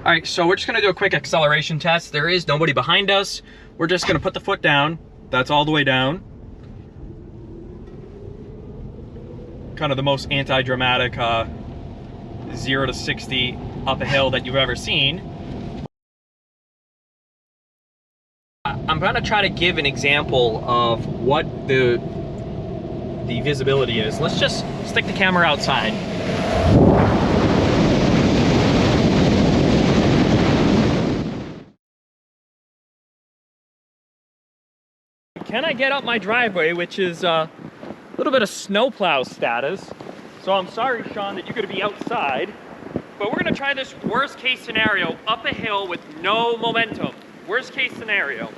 All right, so we're just gonna do a quick acceleration test. There is nobody behind us. We're just gonna put the foot down. That's all the way down. Kind of the most anti-dramatic 0 to 60 up a hill that you've ever seen. I'm gonna try to give an example of what the visibility is. Let's just stick the camera outside. Can I get up my driveway, which is a little bit of snowplow status. So I'm sorry, Sean, that you're gonna be outside, but we're gonna try this worst case scenario up a hill with no momentum. Worst case scenario.